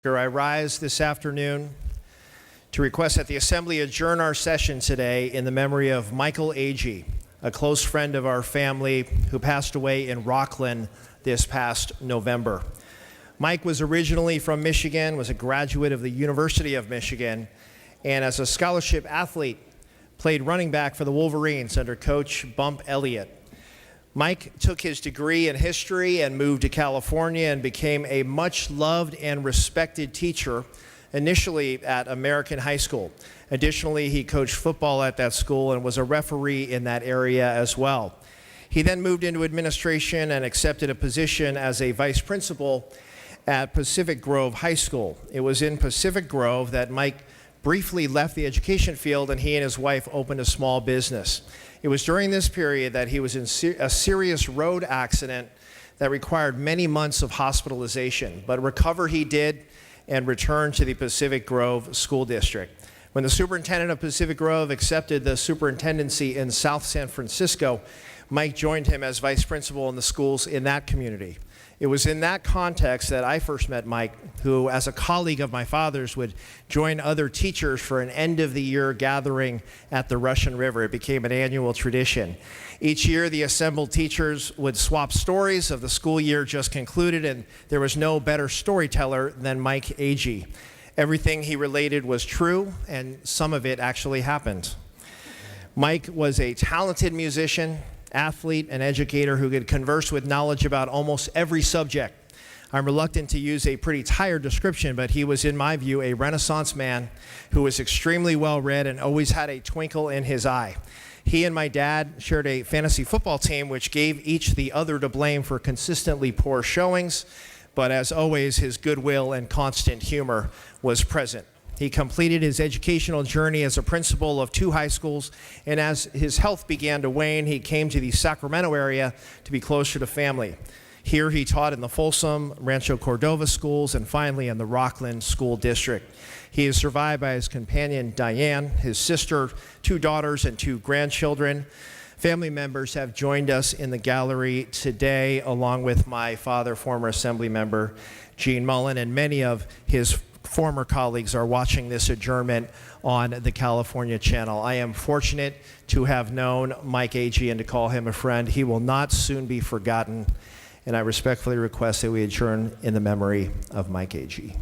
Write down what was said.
I rise this afternoon to request that the Assembly adjourn our session today in the memory of Michael Agee, a close friend of our family who passed away in Rockland this past November. Mike was originally from Michigan, was a graduate of the University of Michigan, and as a scholarship athlete, played running back for the Wolverines under Coach Bump Elliott. Mike took his degree in history and moved to California and became a much loved and respected teacher, initially at American High School. Additionally, he coached football at that school and was a referee in that area as well. He then moved into administration and accepted a position as a vice principal at Pacific Grove High School. It was in Pacific Grove that Mike briefly left the education field and he and his wife opened a small business. It was during this period that he was in a serious road accident that required many months of hospitalization, but recover he did and returned to the Pacific Grove School District. When the superintendent of Pacific Grove accepted the superintendency in South San Francisco, Mike joined him as vice principal in the schools in that community. It was in that context that I first met Mike, who, as a colleague of my father's, would join other teachers for an end-of-the-year gathering at the Russian River. It became an annual tradition. Each year, the assembled teachers would swap stories of the school year just concluded, and there was no better storyteller than Mike Agee. Everything he related was true, and some of it actually happened. Mike was a talented musician, athlete, and educator who could converse with knowledge about almost every subject. I'm reluctant to use a pretty tired description, but he was, in my view, a Renaissance man who was extremely well-read and always had a twinkle in his eye. He and my dad shared a fantasy football team, which gave each the other to blame for consistently poor showings, but as always, his goodwill and constant humor was present. He completed his educational journey as a principal of 2 high schools, and as his health began to wane, he came to the Sacramento area to be closer to family. Here he taught in the Folsom, Rancho Cordova schools, and finally in the Rockland School District. He is survived by his companion, Diane, his sister, 2 daughters, and 2 grandchildren. Family members have joined us in the gallery today, along with my father, former Assembly member Gene Mullin, and many of his former colleagues are watching this adjournment on the California channel. I am fortunate to have known Mike Agee and to call him a friend. He will not soon be forgotten, and I respectfully request that we adjourn in the memory of Mike Agee.